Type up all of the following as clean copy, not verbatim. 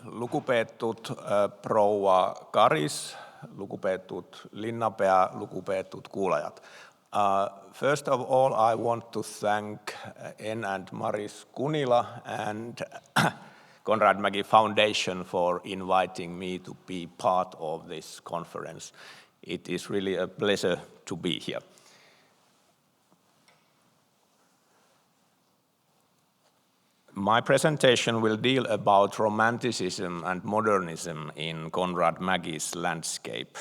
Lugupeetud proua Karis, lugupeetud linnapea, lugupeetud kuulajad. First of all, I want to thank En and Maris Kunila and Konrad Mägi Foundation for inviting me to be part of this conference. It is really a pleasure to be here. My presentation will deal about Romanticism and modernism in Konrad Mägi's landscape.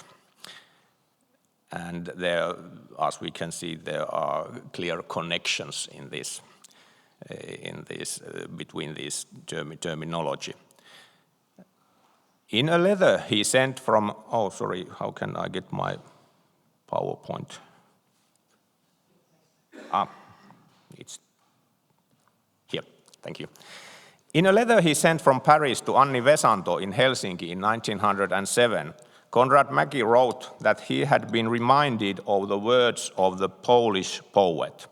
And there, as we can see, there are clear connections in this, between this terminology. In a letter he sent from, oh sorry, how can I get my PowerPoint? It's here. Thank you. In a letter he sent from Paris to Anni Vesanto in Helsinki in 1907, Konrad Mägi wrote that he had been reminded of the words of the Polish poet,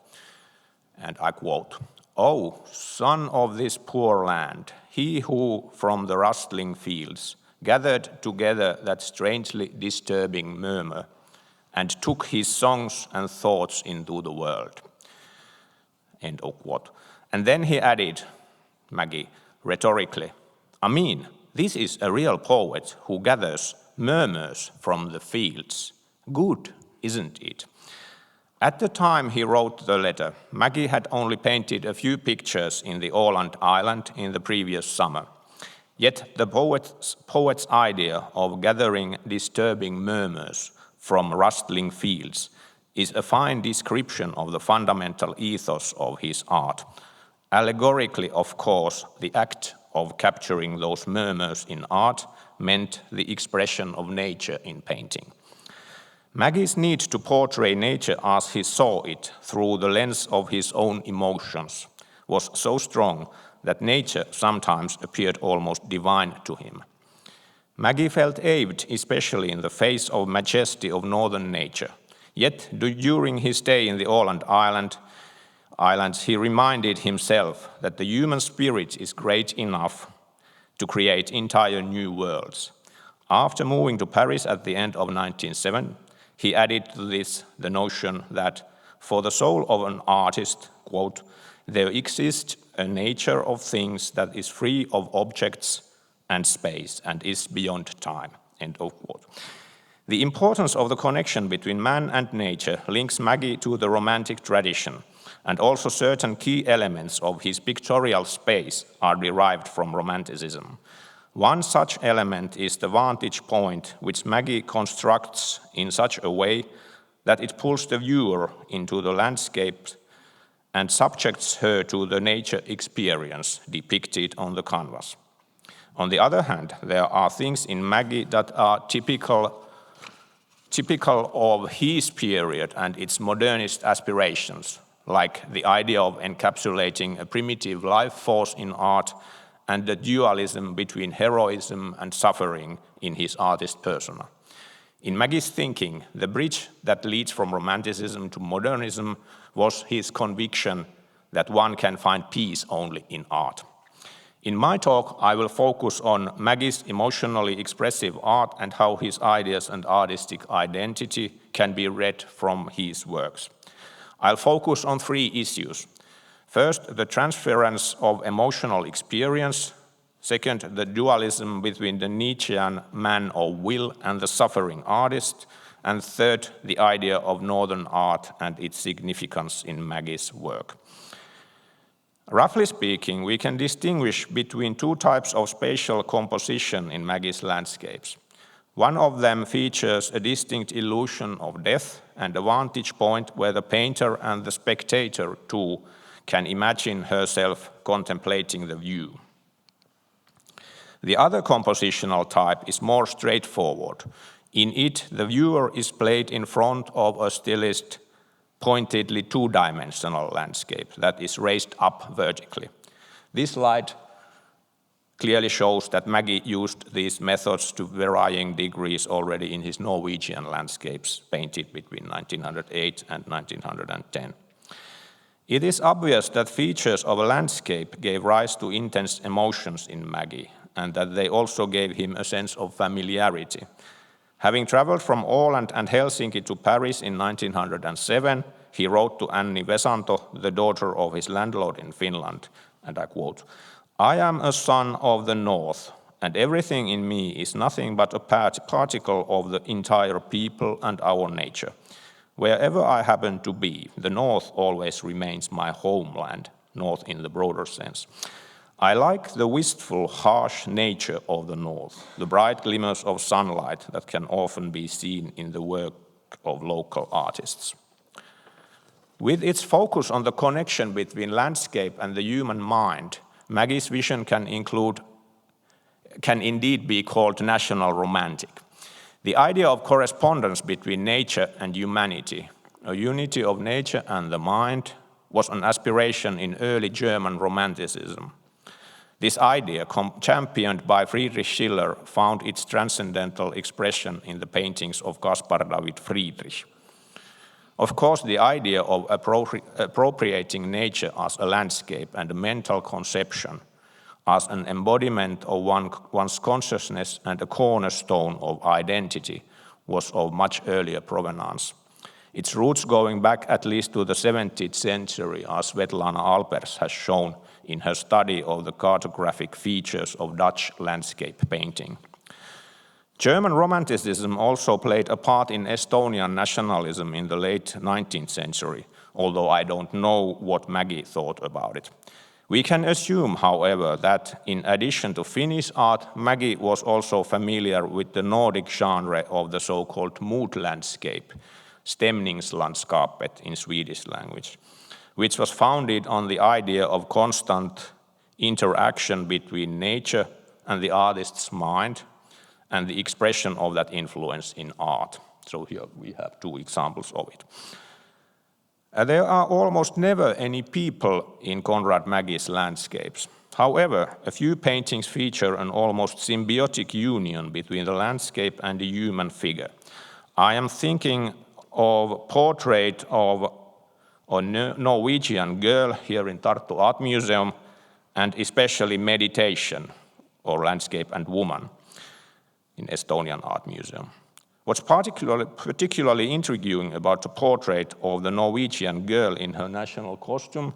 and I quote, "Oh, son of this poor land, he who from the rustling fields gathered together that strangely disturbing murmur and took his songs and thoughts into the world." End of quote. And then he added, Mägi, rhetorically, I mean, this is a real poet who gathers murmurs from the fields. Good, isn't it? At the time he wrote the letter, Mägi had only painted a few pictures in the Åland island in the previous summer. Yet the poet's idea of gathering disturbing murmurs from rustling fields is a fine description of the fundamental ethos of his art. Allegorically, of course, the act of capturing those murmurs in art meant the expression of nature in painting. Mägi's need to portray nature as he saw it through the lens of his own emotions was so strong that nature sometimes appeared almost divine to him. Mägi felt awed, especially in the face of majesty of northern nature. Yet, during his stay in the Åland Islands, he reminded himself that the human spirit is great enough to create entire new worlds. After moving to Paris at the end of 1907, he added to this the notion that for the soul of an artist, quote, there exists a nature of things that is free of objects and space and is beyond time, end of quote. The importance of the connection between man and nature links Mägi to the Romantic tradition, and also certain key elements of his pictorial space are derived from Romanticism. One such element is the vantage point, which Mägi constructs in such a way that it pulls the viewer into the landscape and subjects her to the nature experience depicted on the canvas. On the other hand, there are things in Mägi that are typical of his period and its modernist aspirations, like the idea of encapsulating a primitive life force in art and the dualism between heroism and suffering in his artist persona. In Mägi's thinking, the bridge that leads from Romanticism to modernism was his conviction that one can find peace only in art. In my talk, I will focus on Mägi's emotionally expressive art and how his ideas and artistic identity can be read from his works. I'll focus on three issues. First, the transference of emotional experience. Second, the dualism between the Nietzschean man of will and the suffering artist. And third, the idea of northern art and its significance in Mägi's work. Roughly speaking, we can distinguish between two types of spatial composition in Mägi's landscapes. One of them features a distinct illusion of death and a vantage point where the painter and the spectator too can imagine herself contemplating the view. The other compositional type is more straightforward. In it, the viewer is played in front of a stylized, pointedly two-dimensional landscape that is raised up vertically. This slide clearly shows that Mägi used these methods to varying degrees already in his Norwegian landscapes painted between 1908 and 1910. It is obvious that features of a landscape gave rise to intense emotions in Mägi, and that they also gave him a sense of familiarity. Having traveled from Åland and Helsinki to Paris in 1907, he wrote to Anni Vesanto, the daughter of his landlord in Finland, and I quote, "I am a son of the North, and everything in me is nothing but a particle of the entire people and our nature. Wherever I happen to be, the North always remains my homeland, North in the broader sense. I like the wistful, harsh nature of the North, the bright glimmers of sunlight that can often be seen in the work of local artists." With its focus on the connection between landscape and the human mind, Mägi's vision can indeed be called national romantic. The idea of correspondence between nature and humanity, a unity of nature and the mind, was an aspiration in early German Romanticism. This idea, championed by Friedrich Schiller, found its transcendental expression in the paintings of Caspar David Friedrich. Of course, the idea of appropriating nature as a landscape and a mental conception, as an embodiment of one's consciousness and a cornerstone of identity, was of much earlier provenance. Its roots going back at least to the 17th century, as Svetlana Alpers has shown in her study of the cartographic features of Dutch landscape painting. German Romanticism also played a part in Estonian nationalism in the late 19th century, although I don't know what Mägi thought about it. We can assume, however, that in addition to Finnish art, Mägi was also familiar with the Nordic genre of the so-called mood landscape, stämningslandskapet in Swedish language, which was founded on the idea of constant interaction between nature and the artist's mind, and the expression of that influence in art. So here we have two examples of it. There are almost never any people in Konrad Mägi's landscapes. However, a few paintings feature an almost symbiotic union between the landscape and the human figure. I am thinking of portrait of a Norwegian girl here in Tartu Art Museum, and especially Meditation, or Landscape and Woman, in Estonian Art Museum. What's particularly intriguing about the portrait of the Norwegian girl in her national costume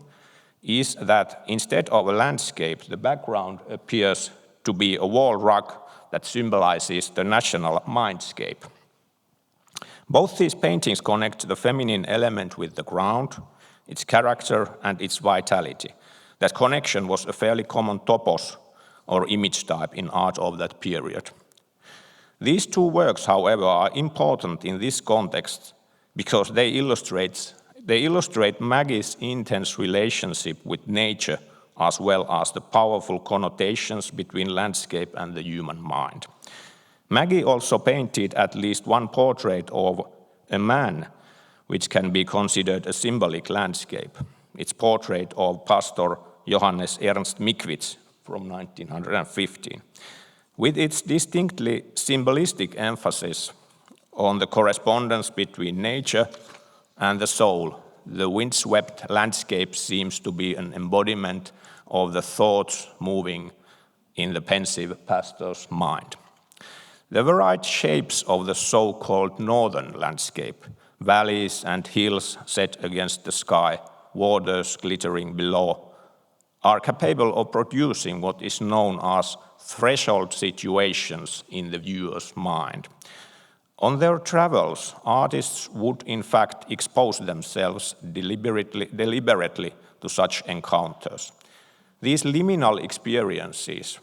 is that instead of a landscape, the background appears to be a wall rug that symbolizes the national mindscape. Both these paintings connect the feminine element with the ground, its character and its vitality. That connection was a fairly common topos or image type in art of that period. These two works, however, are important in this context because they illustrate Mägi's intense relationship with nature as well as the powerful connotations between landscape and the human mind. Mägi also painted at least one portrait of a man, which can be considered a symbolic landscape. It's portrait of Pastor Johannes Ernst Mikwits from 1915. With its distinctly symbolistic emphasis on the correspondence between nature and the soul, the windswept landscape seems to be an embodiment of the thoughts moving in the pensive pastor's mind. The varied shapes of the so-called northern landscape, valleys and hills set against the sky, waters glittering below, are capable of producing what is known as threshold situations in the viewer's mind. On their travels, artists would in fact expose themselves deliberately to such encounters. These liminal experiences,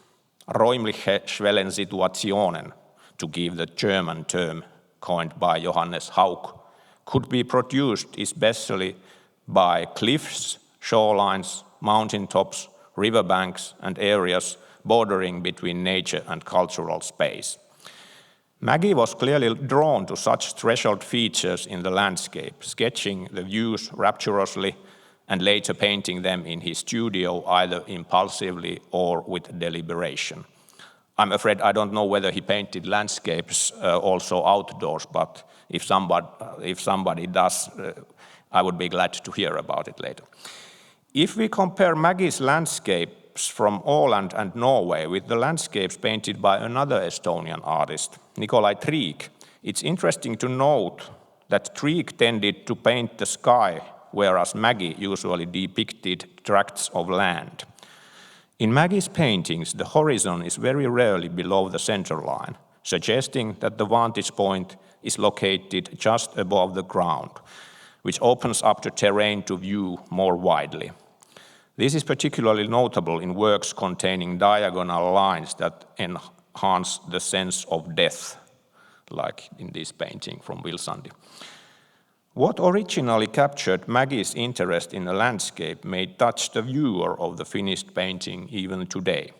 räumliche Schwellensituationen, to give the German term coined by Johannes Hauck, could be produced especially by cliffs, shorelines, mountaintops, riverbanks, and areas bordering between nature and cultural space. Mägi was clearly drawn to such threshold features in the landscape, sketching the views rapturously and later painting them in his studio either impulsively or with deliberation. I'm afraid I don't know whether he painted landscapes also outdoors, but if somebody does, I would be glad to hear about it later. If we compare Mägi's landscape from Åland and Norway with the landscapes painted by another Estonian artist, Nikolai Triik, it's interesting to note that Triik tended to paint the sky, whereas Mägi usually depicted tracts of land. In Mägi's paintings, the horizon is very rarely below the center line, suggesting that the vantage point is located just above the ground, which opens up the terrain to view more widely. This is particularly notable in works containing diagonal lines that enhance the sense of depth, like in this painting from Vilsandi. What originally captured Mägi's interest in the landscape may touch the viewer of the finished painting even today.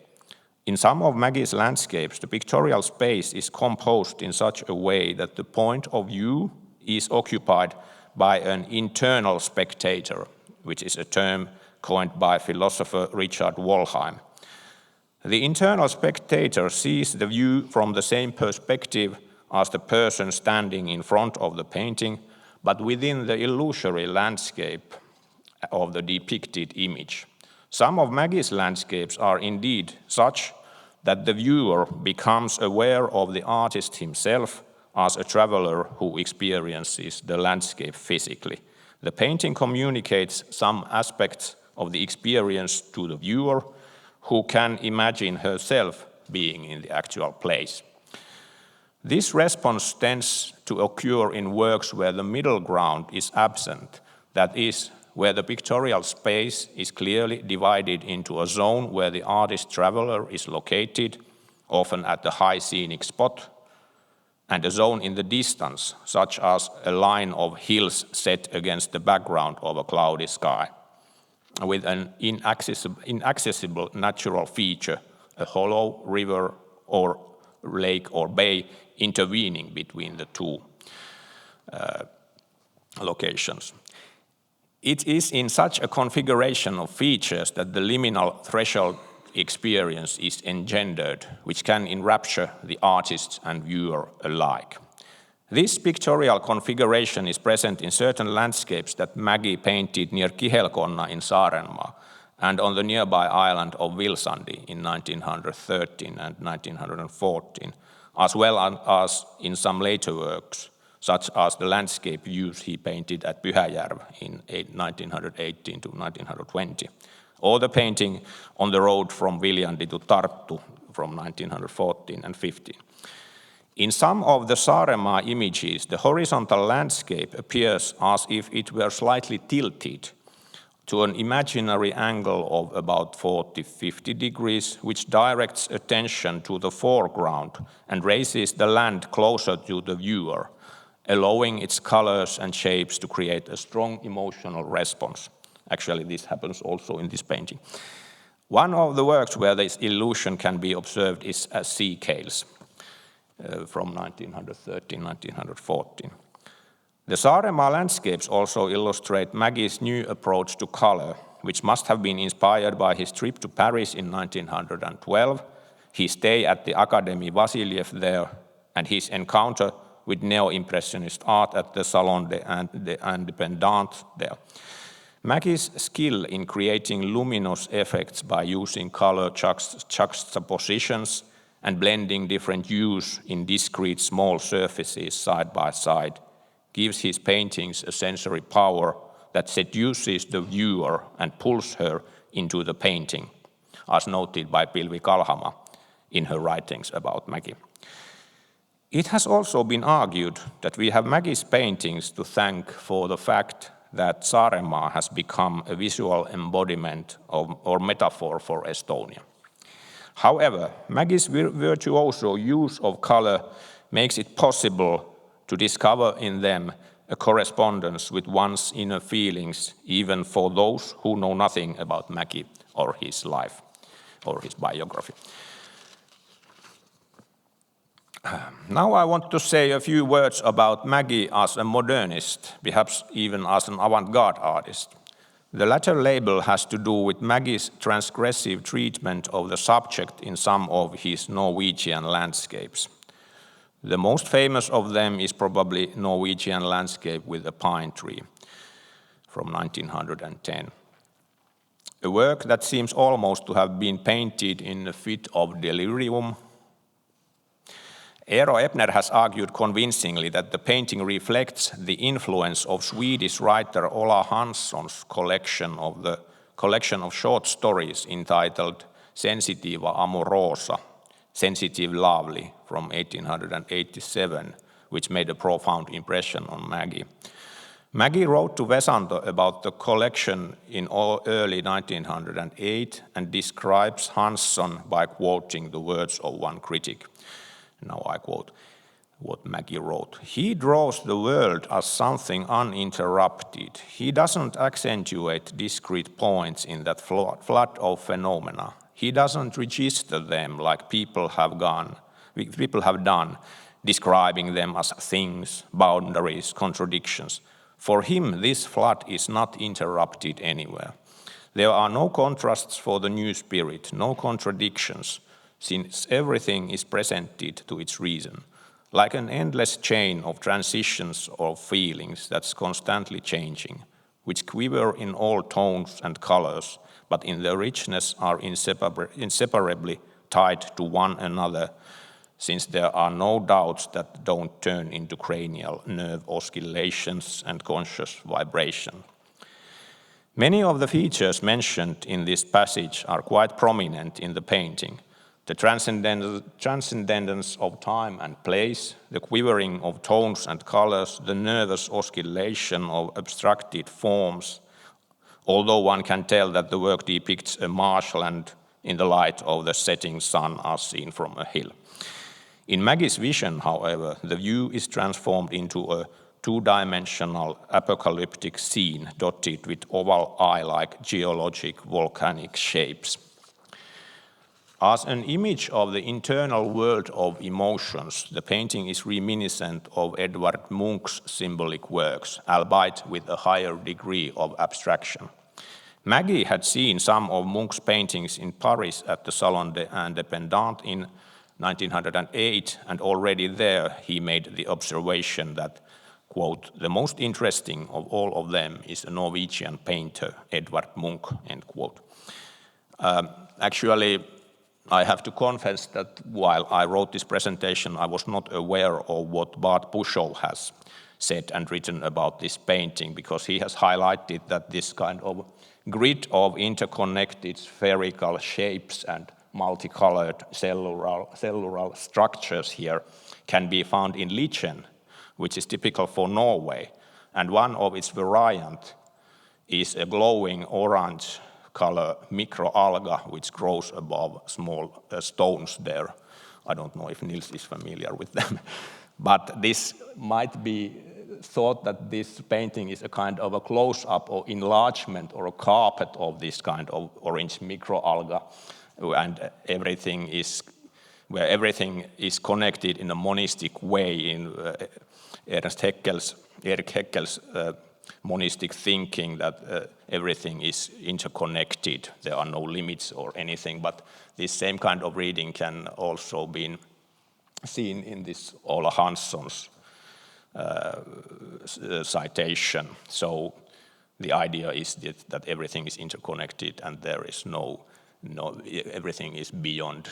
In some of Mägi's landscapes, the pictorial space is composed in such a way that the point of view is occupied by an internal spectator, which is a term coined by philosopher Richard Wollheim. The internal spectator sees the view from the same perspective as the person standing in front of the painting, but within the illusory landscape of the depicted image. Some of Mägi's landscapes are indeed such that the viewer becomes aware of the artist himself as a traveler who experiences the landscape physically. The painting communicates some aspects of the experience to the viewer, who can imagine herself being in the actual place. This response tends to occur in works where the middle ground is absent, that is, where the pictorial space is clearly divided into a zone where the artist-traveler is located, often at the high scenic spot, and a zone in the distance, such as a line of hills set against the background of a cloudy sky, with an inaccessible natural feature, a hollow river or lake or bay intervening between the two locations. It is in such a configuration of features that the liminal threshold experience is engendered, which can enrapture the artist and viewer alike. This pictorial configuration is present in certain landscapes that Mägi painted near Kihelkonna in Saarenmaa and on the nearby island of Vilsandi in 1913 and 1914, as well as in some later works, such as the landscape views he painted at Pyhäjärv in 1918 to 1920, or the painting on the road from Viljandi to Tartu from 1914 and 15. In some of the Saaremaa images, the horizontal landscape appears as if it were slightly tilted to an imaginary angle of about 40-50 degrees, which directs attention to the foreground and raises the land closer to the viewer, allowing its colors and shapes to create a strong emotional response. Actually, this happens also in this painting. One of the works where this illusion can be observed is Sea Cales from 1913-1914. The Saaremaa landscapes also illustrate Mägi's new approach to color, which must have been inspired by his trip to Paris in 1912, his stay at the Académie Vassiliev there, and his encounter with neo-impressionist art at the Salon des Indépendants there. Mägi's skill in creating luminous effects by using color juxtapositions and blending different hues in discrete small surfaces side by side gives his paintings a sensory power that seduces the viewer and pulls her into the painting, as noted by Pilvi Kalhama in her writings about Mägi. It has also been argued that we have Mägi's paintings to thank for the fact that Saaremaa has become a visual embodiment or metaphor for Estonia. However, Mägi's virtuoso use of color makes it possible to discover in them a correspondence with one's inner feelings, even for those who know nothing about Mägi or his life or his biography. Now I want to say a few words about Mägi as a modernist, perhaps even as an avant-garde artist. The latter label has to do with Mägi's transgressive treatment of the subject in some of his Norwegian landscapes. The most famous of them is probably Norwegian landscape with a pine tree from 1910. a work that seems almost to have been painted in a fit of delirium. Eero Epner has argued convincingly that the painting reflects the influence of Swedish writer Ola Hansson's collection of short stories entitled Sensitiva Amorosa, Sensitive Lovely, from 1887, which made a profound impression on Mägi. Mägi wrote to Vesanto about the collection in early 1908 and describes Hansson by quoting the words of one critic. Now I quote what Mägi wrote. "He draws the world as something uninterrupted. He doesn't accentuate discrete points in that flood of phenomena. He doesn't register them like people have done, describing them as things, boundaries, contradictions. For him, this flood is not interrupted anywhere. There are no contrasts for the new spirit, no contradictions, since everything is presented to its reason, like an endless chain of transitions of feelings that's constantly changing, which quiver in all tones and colors, but in their richness are inseparably tied to one another, since there are no doubts that don't turn into cranial nerve oscillations and conscious vibration. Many of the features mentioned in this passage are quite prominent in the painting. The transcendence of time and place, the quivering of tones and colors, the nervous oscillation of abstracted forms, although one can tell that the work depicts a marshland in the light of the setting sun as seen from a hill. In Mägi's vision, however, the view is transformed into a two-dimensional apocalyptic scene dotted with oval eye-like geologic volcanic shapes. As an image of the internal world of emotions, the painting is reminiscent of Edvard Munch's symbolic works, albeit with a higher degree of abstraction. Mägi had seen some of Munch's paintings in Paris at the Salon des Indépendants in 1908, and already there he made the observation that, quote, "the most interesting of all of them is a Norwegian painter, Edvard Munch," end quote. Actually, I have to confess that while I wrote this presentation, I was not aware of what Bart Puschow has said and written about this painting, because he has highlighted that this kind of grid of interconnected spherical shapes and multicolored cellular structures here can be found in lichen, which is typical for Norway, and one of its variants is a glowing orange color microalga, which grows above small stones there. I don't know if Nils is familiar with them. But this might be thought that this painting is a kind of a close-up or enlargement or a carpet of this kind of orange microalga, and everything is connected in a monistic way in Erik Haeckel's monistic thinking, that everything is interconnected. There are no limits or anything, but this same kind of reading can also be seen in this Ola Hansson's citation. So the idea is that everything is interconnected and there is no everything is beyond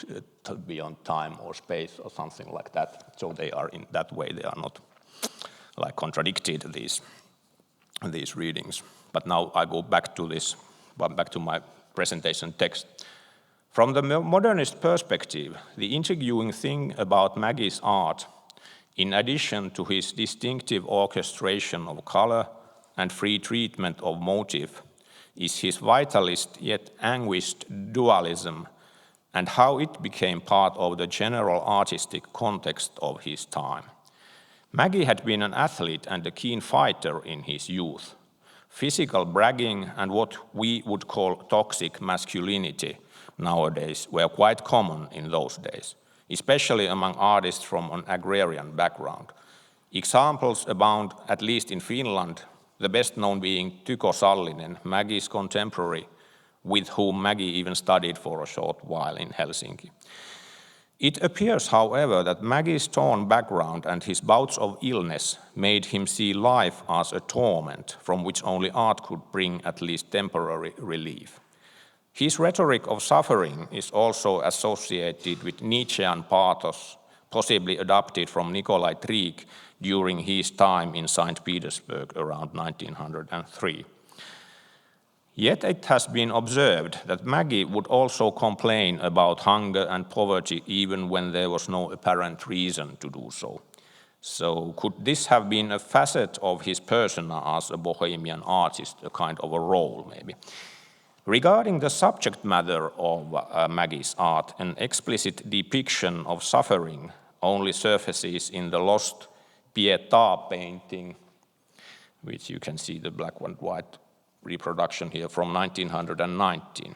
time or space or something like that. So they are, in that way, they are not like contradicted, these readings. But now I go back to my presentation text. From the modernist perspective, the intriguing thing about Mägi's art, in addition to his distinctive orchestration of color and free treatment of motif, is his vitalist yet anguished dualism and how it became part of the general artistic context of his time. Mägi had been an athlete and a keen fighter in his youth. Physical bragging and what we would call toxic masculinity nowadays were quite common in those days, especially among artists from an agrarian background. Examples abound, at least in Finland, the best known being Tyko Sallinen, Mägi's contemporary, with whom Mägi even studied for a short while in Helsinki. It appears, however, that Mägi's torn background and his bouts of illness made him see life as a torment from which only art could bring at least temporary relief. His rhetoric of suffering is also associated with Nietzschean pathos, possibly adopted from Nikolai Trieg during his time in St. Petersburg around 1903. Yet it has been observed that Mägi would also complain about hunger and poverty even when there was no apparent reason to do so. So could this have been a facet of his persona as a bohemian artist, a kind of a role maybe? Regarding the subject matter of Mägi's art, an explicit depiction of suffering only surfaces in the lost Pietà painting, which you can see the black and white reproduction here from 1919.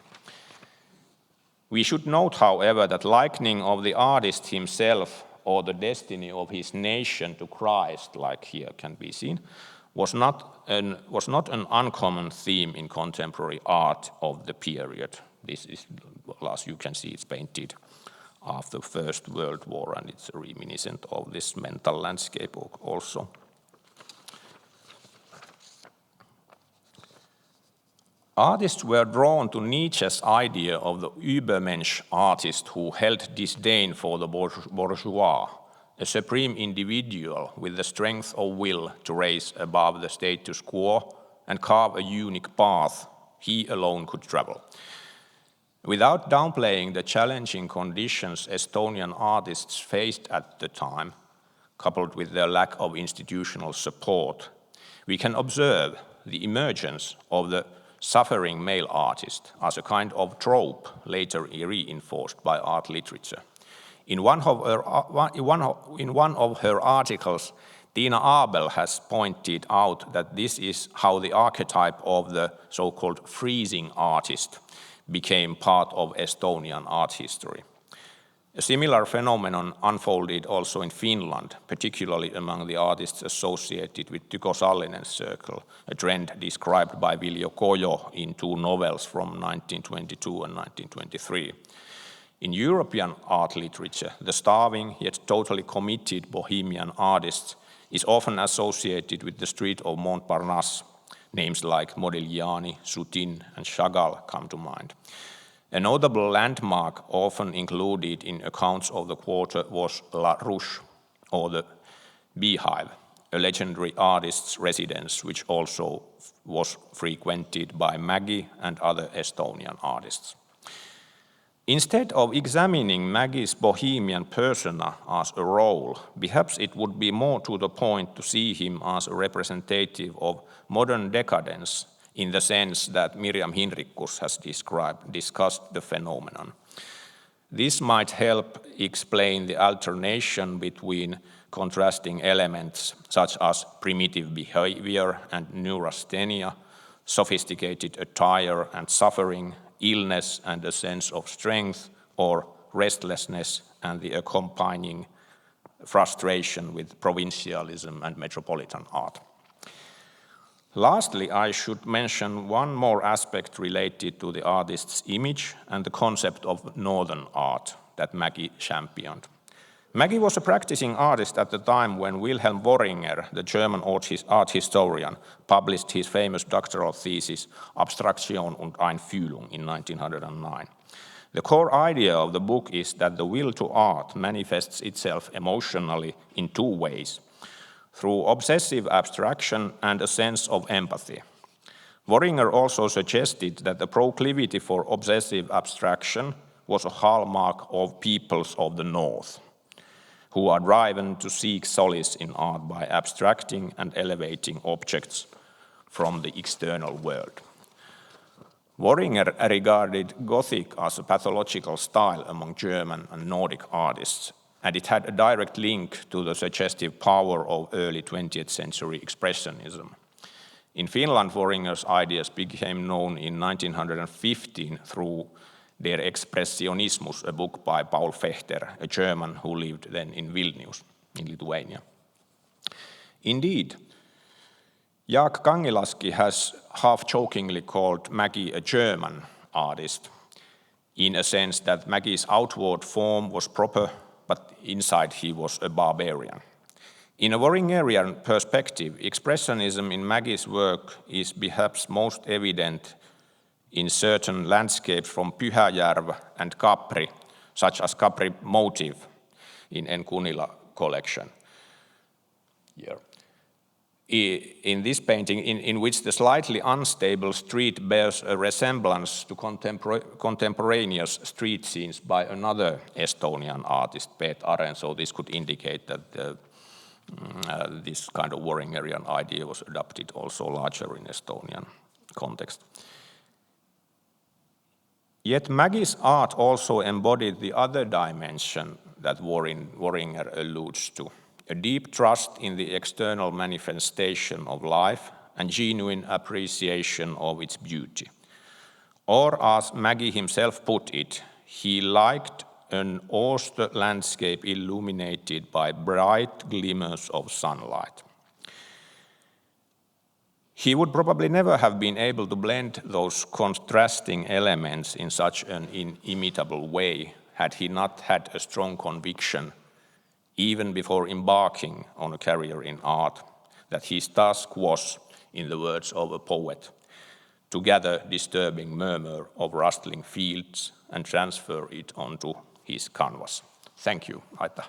We should note, however, that likening of the artist himself or the destiny of his nation to Christ, like here can be seen, was not an uncommon theme in contemporary art of the period. This is, as you can see, it's painted after the First World War, and it's reminiscent of this mental landscape also. Artists were drawn to Nietzsche's idea of the Übermensch artist who held disdain for the bourgeois, a supreme individual with the strength of will to rise above the status quo and carve a unique path he alone could travel. Without downplaying the challenging conditions Estonian artists faced at the time, coupled with their lack of institutional support, we can observe the emergence of the suffering male artist as a kind of trope later reinforced by art literature. In one of her articles, Tina Abel has pointed out that this is how the archetype of the so-called freezing artist became part of Estonian art history. A similar phenomenon unfolded also in Finland, particularly among the artists associated with Tycho Sallinen's circle, a trend described by Viljo Kojo in two novels from 1922 and 1923. In European art literature, the starving yet totally committed bohemian artist is often associated with the street of Montparnasse. Names like Modigliani, Soutine, and Chagall come to mind. A notable landmark often included in accounts of the quarter was La Ruche, or the Beehive, a legendary artist's residence which also was frequented by Mägi and other Estonian artists. Instead of examining Mägi's bohemian persona as a role, perhaps it would be more to the point to see him as a representative of modern decadence, in the sense that Miriam Hinrichs has discussed the phenomenon. This might help explain the alternation between contrasting elements such as primitive behavior and neurasthenia, sophisticated attire and suffering, illness and a sense of strength, or restlessness and the accompanying frustration with provincialism and metropolitan art. Lastly, I should mention one more aspect related to the artist's image and the concept of northern art that Mägi championed. Mägi was a practicing artist at the time when Wilhelm Worringer, the German art historian, published his famous doctoral thesis Abstraktion und Einfühlung in 1909. The core idea of the book is that the will to art manifests itself emotionally in two ways: through obsessive abstraction and a sense of empathy. Worringer also suggested that the proclivity for obsessive abstraction was a hallmark of peoples of the North, who are driven to seek solace in art by abstracting and elevating objects from the external world. Worringer regarded Gothic as a pathological style among German and Nordic artists, and it had a direct link to the suggestive power of early 20th century expressionism. In Finland, Worringer's ideas became known in 1915 through Der Expressionismus, a book by Paul Fechter, a German who lived then in Vilnius, in Lithuania. Indeed, Jaak Kangilaski has half-jokingly called Mägi a German artist, in a sense that Mägi's outward form was proper, but inside he was a barbarian. In a Worringerian perspective, expressionism in Mägi's work is perhaps most evident in certain landscapes from Pyhäjärv and Capri, such as Capri motif in Enkunila collection. Here. In this painting, in which the slightly unstable street bears a resemblance to contemporaneous street scenes by another Estonian artist, Peet Aren, so this could indicate that this kind of Worringerian idea was adopted also larger in Estonian context. Yet Mägi's art also embodied the other dimension that Worringer alludes to, a deep trust in the external manifestation of life and genuine appreciation of its beauty. Or as Mägi himself put it, he liked an austere landscape illuminated by bright glimmers of sunlight. He would probably never have been able to blend those contrasting elements in such an inimitable way had he not had a strong conviction, even before embarking on a career in art, that his task was, in the words of a poet, to gather disturbing murmur of rustling fields and transfer it onto his canvas. Thank you, Aita.